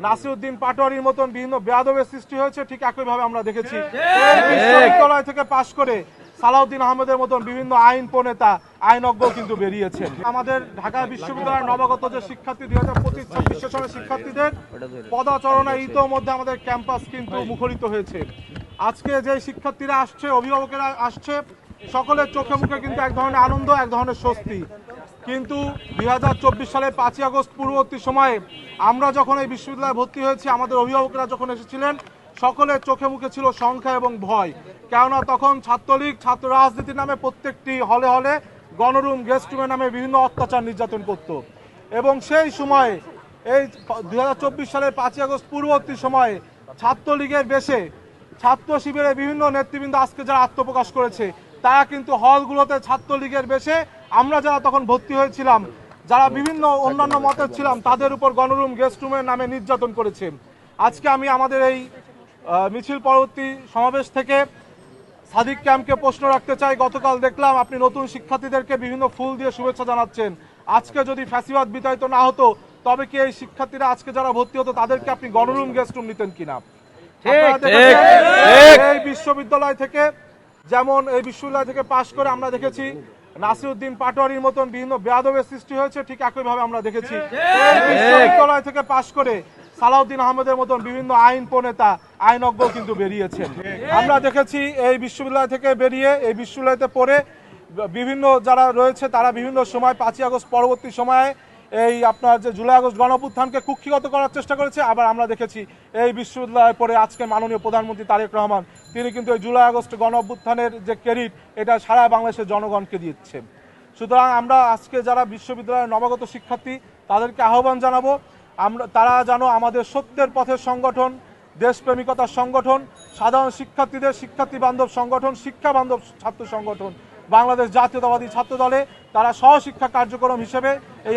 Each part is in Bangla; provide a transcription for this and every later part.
নাসিরউদ্দিন পাটোয়ারির মতন বিভিন্ন বেয়াদবের সৃষ্টি হয়েছে, ঠিক একইভাবে আমরা দেখেছি বিশ্ববিদ্যালয় থেকে পাশ করে সালাউদ্দিন আহমেদের মতন বিভিন্ন আইন প্রণেতা আইনজ্ঞ কিন্তু বেরিয়েছেন। আমাদের ঢাকা বিশ্ববিদ্যালয়ের নবাগত যে শিক্ষার্থী 2025-26 সেশনের শিক্ষার্থীদের পদাচরণে ইতোমধ্যে আমাদের ক্যাম্পাস কিন্তু মুখরিত হয়েছে। আজকে যে শিক্ষার্থীরা আসছে, অভিভাবকেরা আসছে, সকলের চোখে মুখে কিন্তু এক ধরনের আনন্দ, এক ধরনের স্বস্তি। কিন্তু 2024 সালের 5ই আগস্ট পূর্ববর্তী সময়ে আমরা যখন এই বিশ্ববিদ্যালয়ে ভর্তি হয়েছি, আমাদের অভিভাবকরা যখন এসেছিলেন, সকলের চোখে মুখে ছিল সংখ্যা এবং ভয়। কেননা তখন ছাত্রলীগ ছাত্র রাজনীতির নামে প্রত্যেকটি হলে হলে গণরুম, গেস্ট রুমের নামে বিভিন্ন অত্যাচার নির্যাতন করত। এবং সেই সময়ে এই 2024 সালের 5ই আগস্ট পূর্ববর্তী সময়ে ছাত্রলীগের বেশে ছাত্র শিবিরের বিভিন্ন নেতৃবৃন্দ আজকে যারা আত্মপ্রকাশ করেছে, তারা কিন্তু হলগুলোতে ছাত্রলীগের বেশে আমরা যারা তখন ভর্তি হয়েছিলাম, যারা বিভিন্ন অন্যান্য মতের ছিলাম, তাদের উপর গণরুম, গেস্ট রুমের নামে নির্যাতন করেছে। আজকে আমি আমাদের এই মিছিল পরবর্তী সমাবেশ থেকে সাদিক ক্যাম্পকে প্রশ্ন রাখতে চাই। গতকাল দেখলাম আপনি নতুন শিক্ষার্থীদেরকে বিভিন্ন ফুল দিয়ে শুভেচ্ছা জানাচ্ছেন। আজকে যদি ফ্যাসিবাদ বিতাড়িত না হতো, তবে কি এই শিক্ষার্থীরা আজকে যারা ভর্তি হতো তাদেরকে আপনি গণরুম, গেস্ট রুম নিতেন কিনা? এই বিশ্ববিদ্যালয় থেকে পাশ করে আমরা দেখেছি নাসিরউদ্দিন পাটোয়ারির মতন বিভিন্ন বেয়াদবের সৃষ্টি হয়েছে, ঠিক একইভাবে আমরা দেখেছি বিশ্ববিদ্যালয় থেকে পাশ করে সালাউদ্দিন আহমেদের মতন বিভিন্ন আইন প্রণেতা আইনজ্ঞ কিন্তু বেরিয়েছেন। আমরা দেখেছি এই বিশ্ববিদ্যালয় থেকে বেরিয়ে এই বিশ্ববিদ্যালয়তে পড়ে বিভিন্ন যারা রয়েছে তারা বিভিন্ন সময় 5ই আগস্ট পরবর্তী সময়ে এই আপনার যে জুলাই আগস্ট গণঅভ্যুত্থানকে কুক্ষিগত করার চেষ্টা করেছে। আবার আমরা দেখেছি এই বিশ্ববিদ্যালয়ে পড়ে আজকে মাননীয় প্রধানমন্ত্রী তারেক রহমান, তিনি কিন্তু এই জুলাই আগস্ট গণঅভ্যুত্থানের যে ক্রেডিট, এটা সারা বাংলাদেশের জনগণকে দিচ্ছে। সুতরাং আমরা আজকে যারা বিশ্ববিদ্যালয়ের নবাগত শিক্ষার্থী, তাদেরকে আহ্বান জানাবো, তারা যেন আমাদের সত্যের পথের সংগঠন, দেশপ্রেমিকতার সংগঠন, সাধারণ শিক্ষার্থীদের শিক্ষার্থী বান্ধব সংগঠন, শিক্ষা বান্ধব ছাত্র সংগঠন বাংলাদেশ জাতীয়তাবাদী ছাত্র দলে তারা সহশিক্ষা কার্যক্রম হিসেবে এই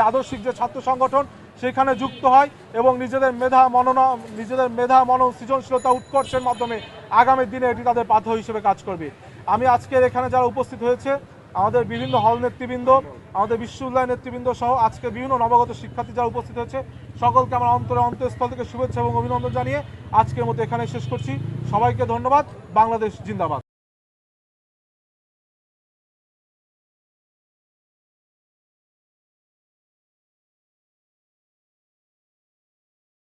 আদর্শিক যে ছাত্র সংগঠন সেখানে যুক্ত হয় এবং নিজেদের মেধা মনন সৃজনশীলতা উৎকর্ষের মাধ্যমে আগামী দিনে এটি তাদের পাথর হিসেবে কাজ করবে। আমি আজকের এখানে যারা উপস্থিত হয়েছে, আমাদের বিভিন্ন হল নেতৃবৃন্দ, আমাদের বিশ্ববিদ্যালয় নেতৃবৃন্দ সহ আজকে বিভিন্ন নবাগত শিক্ষার্থী যারা উপস্থিত হয়েছে, সকলকে আমার অন্তঃস্থল থেকে শুভেচ্ছা এবং অভিনন্দন জানিয়ে আজকের মতো এখানে শেষ করছি। সবাইকে ধন্যবাদ। বাংলাদেশ জিন্দাবাদ।